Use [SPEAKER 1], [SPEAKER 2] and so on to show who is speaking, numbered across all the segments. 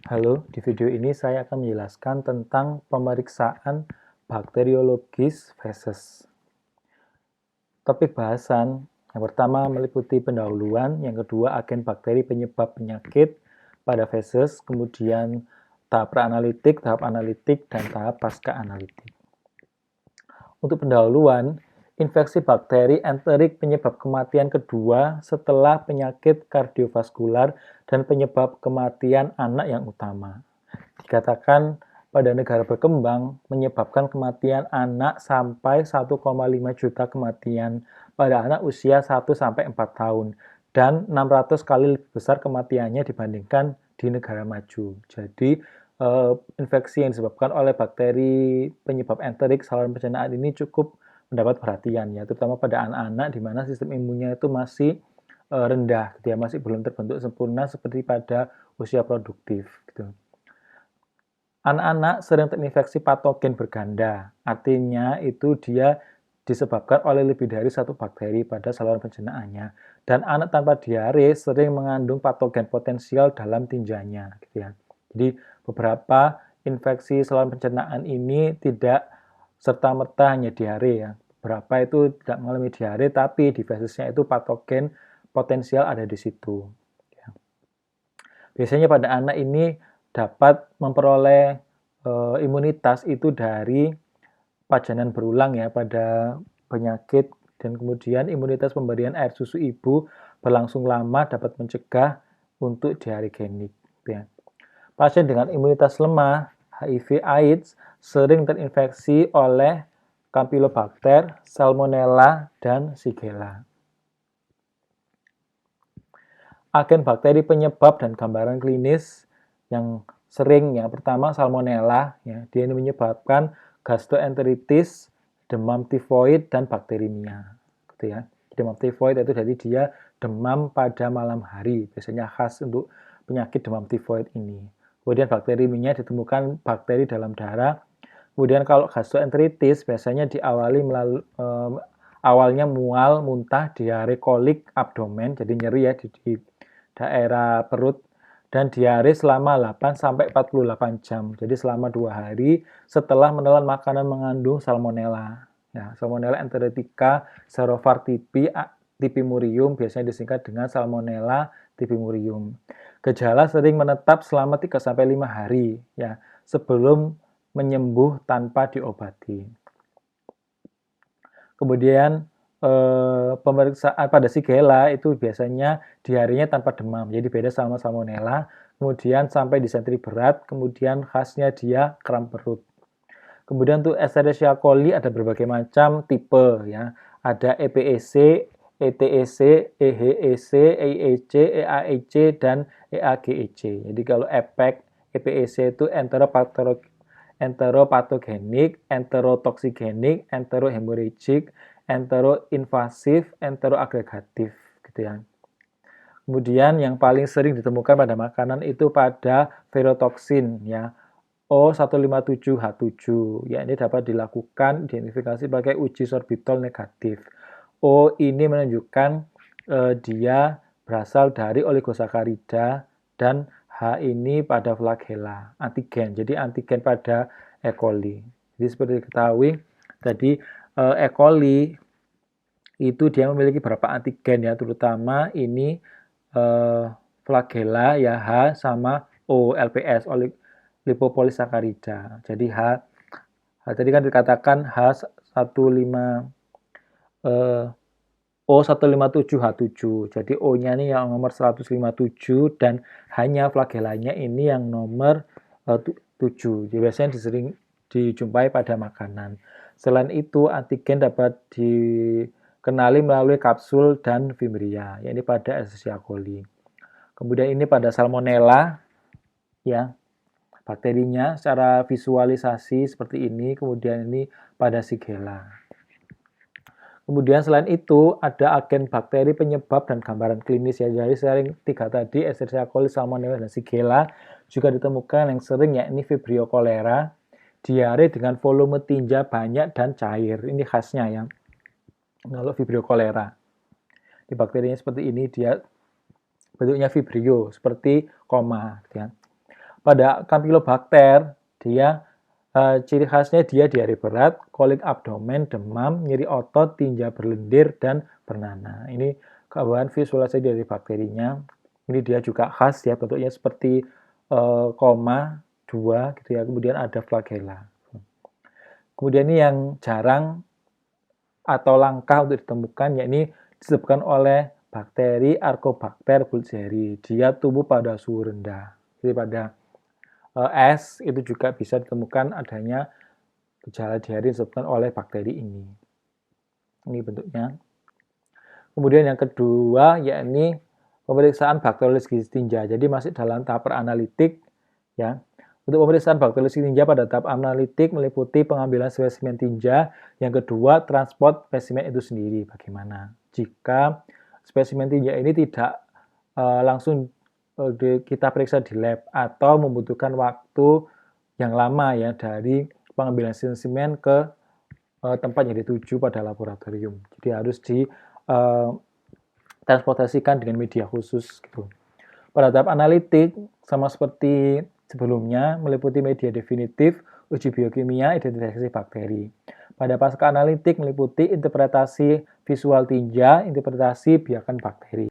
[SPEAKER 1] Halo, di video ini saya akan menjelaskan tentang pemeriksaan bakteriologis feses. Topik bahasan yang pertama meliputi pendahuluan, yang kedua agen bakteri penyebab penyakit pada feses, kemudian tahap pra-analitik, tahap analitik, dan tahap pasca-analitik. Untuk pendahuluan, infeksi bakteri enterik penyebab kematian kedua setelah penyakit kardiovaskular dan penyebab kematian anak yang utama. Dikatakan pada negara berkembang menyebabkan kematian anak sampai 1,5 juta kematian pada anak usia 1-4 tahun dan 600 kali lebih besar kematiannya dibandingkan di negara maju. Jadi infeksi yang disebabkan oleh bakteri penyebab enterik saluran pencernaan ini cukup mendapat perhatian ya, terutama pada anak-anak di mana sistem imunnya itu masih rendah, dia masih belum terbentuk sempurna seperti pada usia produktif gitu. Anak-anak sering terinfeksi patogen berganda, artinya itu dia disebabkan oleh lebih dari satu bakteri pada saluran pencernaannya. Dan anak tanpa diare sering mengandung patogen potensial dalam tinjanya, gitu ya. Jadi beberapa infeksi saluran pencernaan ini tidak serta-merta hanya diare ya. Beberapa itu tidak mengalami diare, tapi di fesesnya itu patogen potensial ada di situ. Biasanya pada anak ini dapat memperoleh imunitas itu dari pajanan berulang ya pada penyakit, dan kemudian imunitas pemberian air susu ibu berlangsung lama dapat mencegah untuk diare genik. Ya. Pasien dengan imunitas lemah HIV/AIDS sering terinfeksi oleh Campylobacter, Salmonella, dan Shigella. Agen bakteri penyebab dan gambaran klinis yang sering ya, pertama Salmonella ya, dia ini menyebabkan gastroenteritis, demam tifoid, dan bakterimia gitu ya. Demam tifoid itu jadi dia demam pada malam hari, biasanya khas untuk penyakit demam tifoid ini. Kemudian bakterimia ditemukan bakteri dalam darah. Kemudian kalau gastroenteritis biasanya diawali melalui awalnya mual, muntah, diare, kolik, abdomen, jadi nyeri ya di daerah perut, dan diare selama 8-48 jam. Jadi selama 2 hari setelah menelan makanan mengandung salmonella. Ya, Salmonella enteritica typhimurium biasanya disingkat dengan Salmonella typhimurium. Gejala sering menetap selama 3-5 hari ya, sebelum menyembuh tanpa diobati. Kemudian pemeriksaan pada Shigella itu biasanya diarenya tanpa demam, jadi beda sama Salmonella. Kemudian sampai disentri berat, kemudian khasnya dia kram perut. Kemudian untuk Escherichia coli ada berbagai macam tipe ya. Ada EPEC, ETEC, EHEC, EIEC, EAEC, dan EAGEC. Jadi kalau EPEC itu enteropatogenik, enterotoksigenik, enterohemorrhagic, enteroinvasif, enteroagregatif gitu ya. Kemudian yang paling sering ditemukan pada makanan itu pada ferotoksin ya, O157H7 ya, ini dapat dilakukan identifikasi pakai uji sorbitol negatif. O ini menunjukkan dia berasal dari oligosakarida, dan H ini pada flagella, antigen. Jadi antigen pada E. coli. Jadi seperti diketahui tadi E. coli itu dia memiliki beberapa antigen ya, terutama ini flagella ya, H sama O, LPS, lipopolisakarida. Jadi tadi kan dikatakan H15 O157H7. Jadi O-nya ini yang nomor 157 dan hanya flagellanya ini yang nomor 7. Jadi biasanya sering dijumpai pada makanan. Selain itu, antigen dapat dikenali melalui kapsul dan fibria, yakni pada Escherichia coli. Kemudian ini pada Salmonella, ya, bakterinya secara visualisasi seperti ini. Kemudian ini pada Shigella. Kemudian selain itu ada agen bakteri penyebab dan gambaran klinis ya. Jadi sering tiga tadi, Escherichia coli, Salmonella, dan Shigella, juga ditemukan yang sering yakni Vibrio cholera, diare dengan volume tinja banyak dan cair. Ini khasnya ya. Kalau Vibrio cholera, di bakterinya seperti ini, dia bentuknya vibrio seperti koma ya. Pada Campylobacter, ciri khasnya dia diare berat, kolik abdomen, demam, nyeri otot, tinja berlendir, dan bernanah. Ini gambaran visualisasi dari bakterinya. Ini dia juga khas ya, bentuknya seperti koma 2 gitu ya. Kemudian ada flagella. Kemudian ini yang jarang atau langka untuk ditemukan, yakni disebabkan oleh bakteri Archobacter bullseri. Dia tumbuh pada suhu rendah. Jadi pada es itu juga bisa ditemukan adanya gejala diare disebabkan oleh bakteri ini. Ini bentuknya. Kemudian yang kedua yakni pemeriksaan bakteriologi tinja. Jadi masih dalam tahap analitik ya. Untuk pemeriksaan bakteriologi tinja pada tahap analitik meliputi pengambilan spesimen tinja. Yang kedua, transport spesimen itu sendiri. Bagaimana jika spesimen tinja ini tidak langsung kita periksa di lab atau membutuhkan waktu yang lama ya dari pengambilan spesimen ke tempat yang dituju pada laboratorium. Jadi harus ditransportasikan dengan media khusus gitu. Pada tahap analitik sama seperti sebelumnya meliputi media definitif, uji biokimia, identifikasi bakteri. Pada pasca analitik meliputi interpretasi visual tinja, interpretasi biakan bakteri.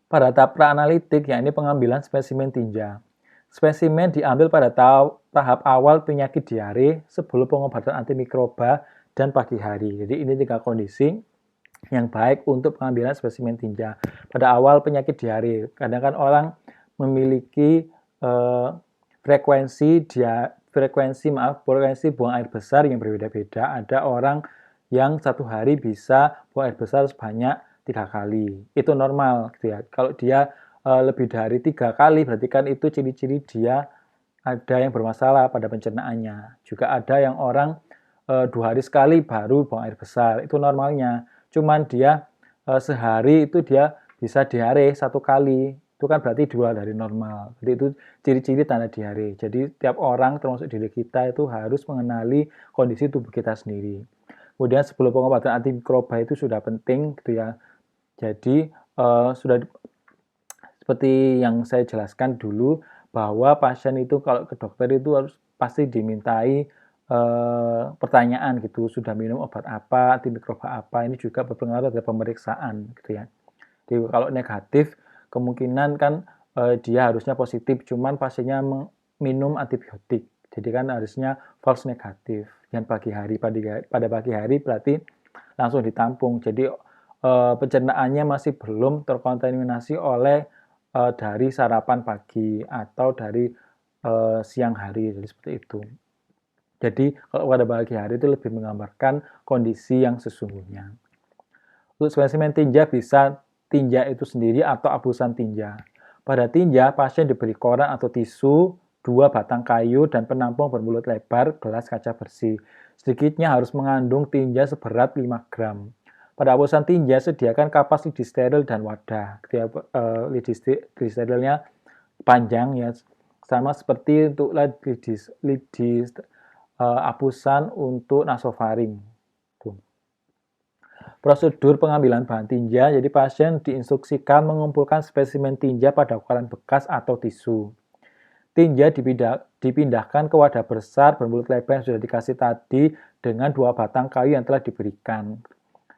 [SPEAKER 1] Pada tahap praanalitik yakni pengambilan spesimen tinja. Spesimen diambil pada tahap awal penyakit diare sebelum pengobatan antimikroba dan pagi hari. Jadi ini 3 kondisi yang baik untuk pengambilan spesimen tinja. Pada awal penyakit diare, kadang kan orang memiliki frekuensi buang air besar yang berbeda-beda. Ada orang yang satu hari bisa buang air besar sebanyak 3 kali. Itu normal gitu ya. Kalau dia lebih dari 3 kali berarti kan itu ciri-ciri dia ada yang bermasalah pada pencernaannya. Juga ada yang orang 2 hari sekali baru buang air besar. Itu normalnya. Cuman dia sehari itu dia bisa diare 1 kali. Itu kan berarti 2 dari normal. Jadi itu ciri-ciri tanda diare. Jadi tiap orang termasuk diri kita itu harus mengenali kondisi tubuh kita sendiri. Kemudian sebelum pengobatan antimikroba itu sudah penting gitu ya. Jadi sudah seperti yang saya jelaskan dulu bahwa pasien itu kalau ke dokter itu harus pasti dimintai pertanyaan gitu, sudah minum obat apa, antimikroba apa, ini juga berpengaruh terhadap pemeriksaan gitu ya. Jadi kalau negatif kemungkinan kan dia harusnya positif, cuman pasiennya minum antibiotik. Jadi kan harusnya false negatif. Yang pada pagi hari berarti langsung ditampung. Jadi pencernaannya masih belum terkontaminasi oleh dari sarapan pagi atau dari siang hari. Jadi seperti itu. Jadi kalau pada pagi hari itu lebih menggambarkan kondisi yang sesungguhnya. Untuk spesimen tinja bisa tinja itu sendiri atau abusan tinja. Pada tinja, pasien diberi koran atau tisu, 2 batang kayu, dan penampung bermulut lebar, gelas kaca bersih. Sedikitnya harus mengandung tinja seberat 5 gram. Pada abusan tinja, sediakan kapas lidi steril dan wadah. Lidi sterilnya panjang ya, sama seperti untuk lidi abusan untuk nasofaring. Prosedur pengambilan bahan tinja, jadi pasien diinstruksikan mengumpulkan spesimen tinja pada koran bekas atau tisu. Tinja dipindahkan ke wadah besar bermulut lebar yang sudah dikasih tadi dengan 2 batang kayu yang telah diberikan.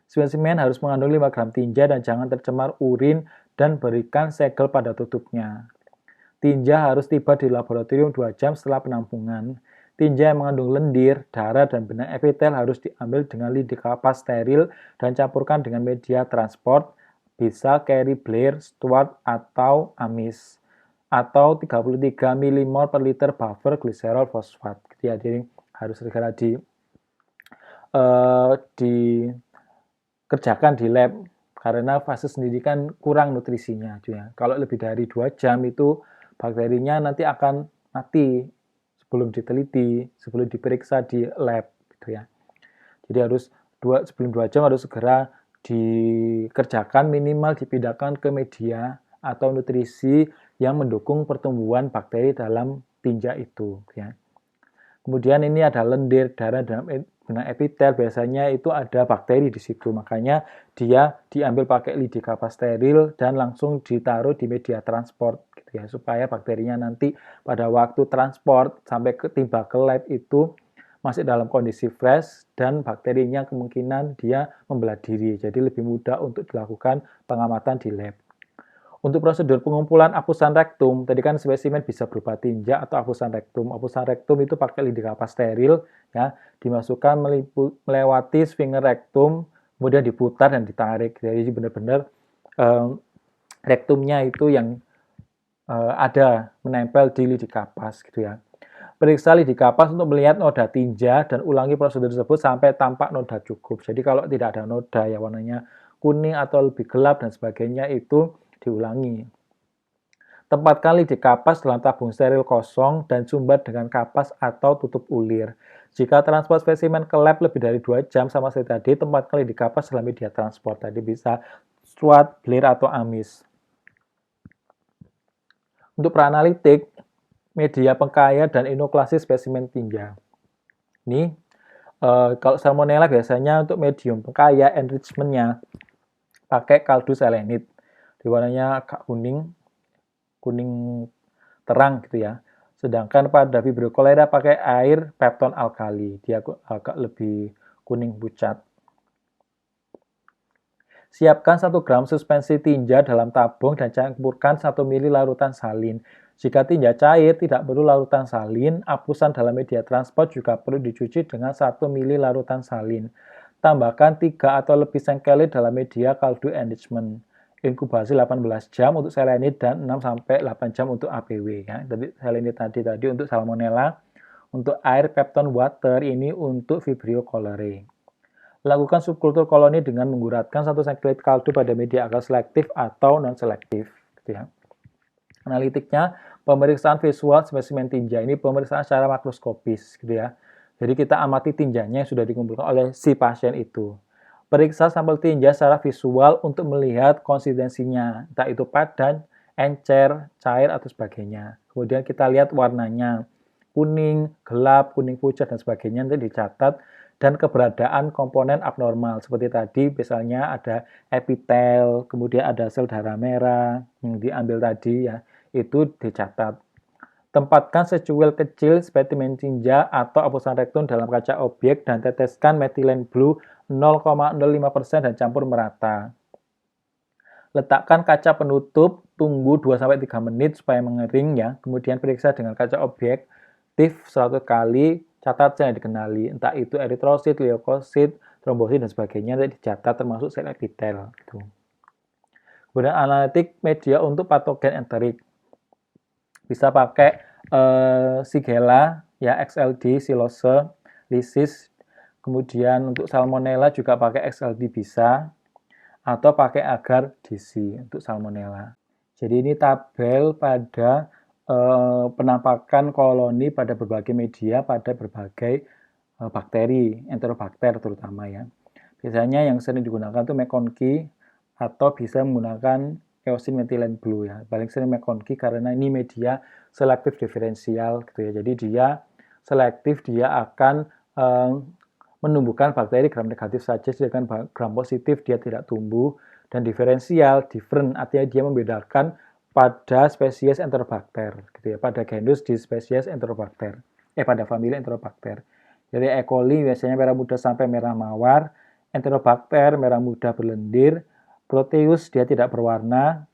[SPEAKER 1] Spesimen harus mengandung 5 gram tinja dan jangan tercemar urin dan berikan segel pada tutupnya. Tinja harus tiba di laboratorium 2 jam setelah penampungan. Tinja yang mengandung lendir, darah, dan benang epitel harus diambil dengan lidi kapas steril dan campurkan dengan media transport, bisa Carey Blair, Stuart, atau amis, atau 33 mmol per liter buffer gliserol fosfat. Jadi harus segera dikerjakan di lab karena fase sendiri kan kurang nutrisinya. Kalau lebih dari 2 jam itu bakterinya nanti akan mati sebelum diteliti, sebelum diperiksa di lab gitu ya. Jadi harus sebelum 2 jam harus segera dikerjakan, minimal dipindahkan ke media atau nutrisi yang mendukung pertumbuhan bakteri dalam tinja itu ya. Kemudian ini ada lendir, darah, dan benang epitel, biasanya itu ada bakteri di situ, makanya dia diambil pakai lidi kapas steril dan langsung ditaruh di media transport gitu gitu ya, supaya bakterinya nanti pada waktu transport sampai tiba ke lab itu masih dalam kondisi fresh dan bakterinya kemungkinan dia membelah diri. Jadi lebih mudah untuk dilakukan pengamatan di lab. Untuk prosedur pengumpulan apusan rektum, tadi kan spesimen bisa berupa tinja atau apusan rektum. Apusan rektum itu pakai lidi kapas steril, ya, dimasukkan melewati sphincter rektum, kemudian diputar dan ditarik. Jadi benar-benar rektumnya itu yang ada menempel di lidi kapas, gitu ya. Periksa lidi kapas untuk melihat noda tinja dan ulangi prosedur tersebut sampai tampak noda cukup. Jadi kalau tidak ada noda ya warnanya kuning atau lebih gelap dan sebagainya itu diulangi. Tempatkan lidi kapas dalam tabung steril kosong dan sumbat dengan kapas atau tutup ulir. Jika transport spesimen ke lab lebih dari 2 jam sama seperti tadi, tempatkan lidi kapas dalam media transport. Tadi bisa SWAT, BLIR, atau AMIS. Untuk praanalitik, media pengkaya dan inokulasi spesimen tinja. Ini kalau salmonella biasanya untuk medium pengkaya enrichment-nya pakai kaldu selenit. Di warnanya agak kuning terang gitu ya. Sedangkan pada Vibrio cholera pakai air pepton alkali, dia agak lebih kuning pucat. Siapkan 1 gram suspensi tinja dalam tabung dan campurkan 1 ml larutan salin. Jika tinja cair, tidak perlu larutan salin. Apusan dalam media transport juga perlu dicuci dengan 1 ml larutan salin. Tambahkan 3 atau lebih sengkelit dalam media kaldu enrichment. Inkubasi 18 jam untuk selenit dan 6-8 jam untuk APW. Ya. Jadi selenit tadi untuk salmonella, untuk air pepton water ini untuk Vibrio cholerae. Lakukan subkultur koloni dengan mengguratkan 1 sengkelit kaldu pada media agar selektif atau non-selektif. Gitu ya. Analitiknya, pemeriksaan visual spesimen tinja ini pemeriksaan secara makroskopis. Gitu ya. Jadi kita amati tinjanya yang sudah dikumpulkan oleh si pasien itu. Periksa sampel tinja secara visual untuk melihat konsistensinya, entah itu padan, encer, cair, atau sebagainya. Kemudian kita lihat warnanya, kuning, gelap, kuning pucat, dan sebagainya, nanti dicatat, dan keberadaan komponen abnormal. Seperti tadi, misalnya ada epitel, kemudian ada sel darah merah yang diambil tadi, ya, itu dicatat. Tempatkan secuil kecil spesimen tinja atau apusan rektum dalam kaca objek dan teteskan metilen blue 0,05% dan campur merata. Letakkan kaca penutup, tunggu 2-3 menit supaya mengering ya. Kemudian periksa dengan kaca objektif 100 kali, catat sel yang dikenali, entah itu eritrosit, leukosit, trombosit, dan sebagainya, nanti dicatat termasuk sel epitel. Gitu. Kemudian analitik media untuk patogen enterik. Bisa pakai Shigella, ya, XLD, Silose, Lysis. Kemudian untuk salmonella juga pakai XLD bisa, atau pakai agar DC untuk salmonella. Jadi ini tabel pada penampakan koloni pada berbagai media, pada berbagai bakteri, enterobakter terutama ya. Biasanya yang sering digunakan itu McConkey atau bisa menggunakan eosin metilen blue ya. Paling sering McConkey karena ini media selektif diferensial gitu ya. Jadi dia selektif, dia akan menumbuhkan bakteri gram negatif saja, sedangkan gram positif dia tidak tumbuh. Dan diferensial, different, artinya dia membedakan pada spesies enterobakter, gitu ya, pada genus di spesies enterobakter, pada famili enterobakter. Jadi E. coli biasanya merah muda sampai merah mawar, enterobakter merah muda berlendir, Proteus dia tidak berwarna,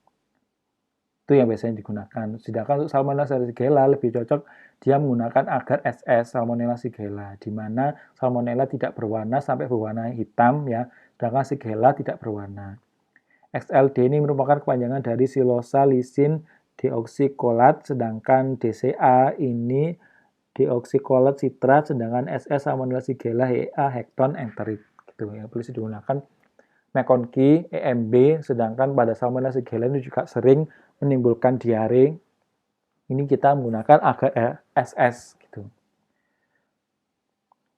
[SPEAKER 1] itu yang biasanya digunakan. Sedangkan untuk Salmonella Shigella lebih cocok dia menggunakan agar SS Salmonella Shigella, di mana Salmonella tidak berwarna sampai berwarna hitam ya, sedangkan Shigella tidak berwarna. XLD ini merupakan kepanjangan dari silosa lisin deoksikolat, sedangkan DCA ini deoksikolat citrat, sedangkan SS Salmonella Shigella HEA hekton enterit. Gitu ya, boleh digunakan McConkey, EMB, sedangkan pada Salmonella Shigella ini juga sering menimbulkan diare. Ini kita menggunakan agar SS gitu.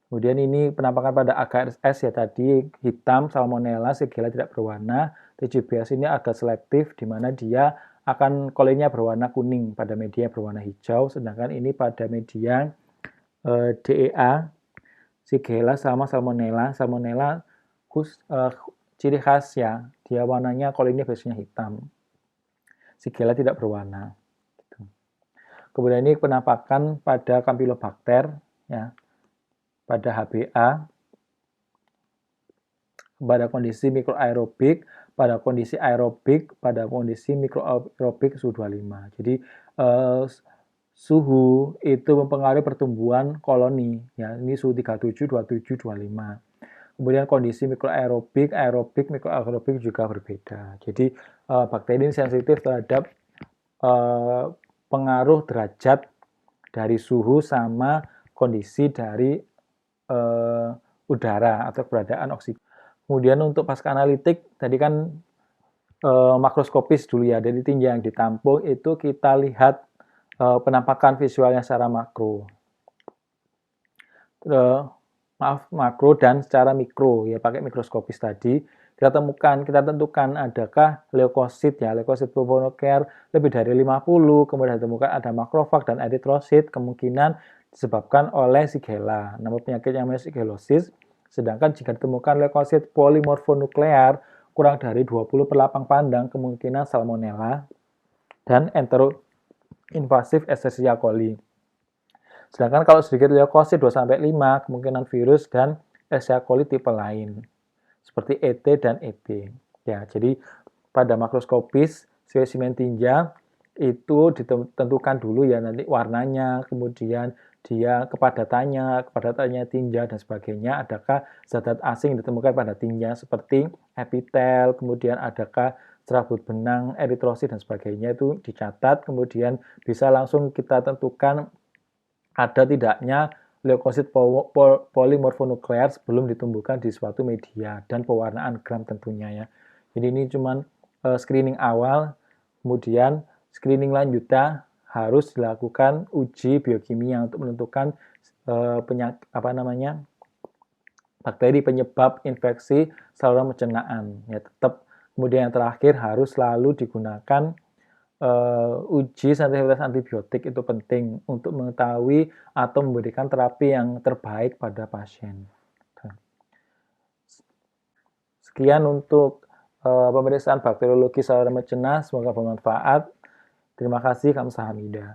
[SPEAKER 1] Kemudian ini penampakan pada agar SS ya tadi hitam, Salmonella Shigella tidak berwarna. TGBS ini agak selektif di mana dia akan koloninya berwarna kuning pada media berwarna hijau, sedangkan ini pada media DEA Shigella sama Salmonella. Salmonella ciri khas ya, dia warnanya koloninya biasanya hitam. Shigella tidak berwarna. Kemudian ini penampakan pada Campylobacter, ya, pada HbA, pada kondisi mikroaerobik, pada kondisi aerobik, pada kondisi mikroaerobik suhu 25. Jadi suhu itu mempengaruhi pertumbuhan koloni, ya. Ini suhu 37, 27, 25. Kemudian kondisi mikroaerobik, aerobik, mikroaerobik juga berbeda. Jadi bakteri ini sensitif terhadap pengaruh derajat dari suhu sama kondisi dari udara atau keberadaan oksigen. Kemudian untuk pasca analitik, tadi kan makroskopis dulu ya, dari tinja yang ditampung itu kita lihat penampakan visualnya secara makro. Makro dan secara mikro, ya pakai mikroskopis tadi. Kita tentukan adakah leukosit, ya, leukosit pulmonokler lebih dari 50, kemudian ditemukan ada makrofag dan eritrosit, kemungkinan disebabkan oleh Shigella. Nama penyakitnya namanya Shigellosis. Sedangkan jika ditemukan leukosit polimorfonuklear kurang dari 20 per lapang pandang, kemungkinan Salmonella dan enteroinvasif Escherichia coli. Sedangkan kalau sedikit leukosit 2-5, kemungkinan virus dan Escherichia coli tipe lain, seperti ET dan EB. Ya, jadi pada makroskopis spesimen tinja itu ditentukan dulu ya nanti warnanya, kemudian dia kepadatannya tinja dan sebagainya, adakah zat-zat asing ditemukan pada tinja seperti epitel, kemudian adakah serabut benang, eritrosit dan sebagainya, itu dicatat, kemudian bisa langsung kita tentukan ada tidaknya leukosit polimorfonuklear sebelum ditumbuhkan di suatu media dan pewarnaan gram tentunya, ya. Jadi ini cuman screening awal, kemudian screening lanjutan harus dilakukan uji biokimia untuk menentukan bakteri penyebab infeksi saluran pencernaan. Ya, tetap kemudian yang terakhir harus selalu digunakan uji sensitivitas antibiotik, itu penting untuk mengetahui atau memberikan terapi yang terbaik pada pasien. Sekian untuk pemeriksaan bakteriologi saluran mencerna, semoga bermanfaat. Terima kasih, kamsahamnida.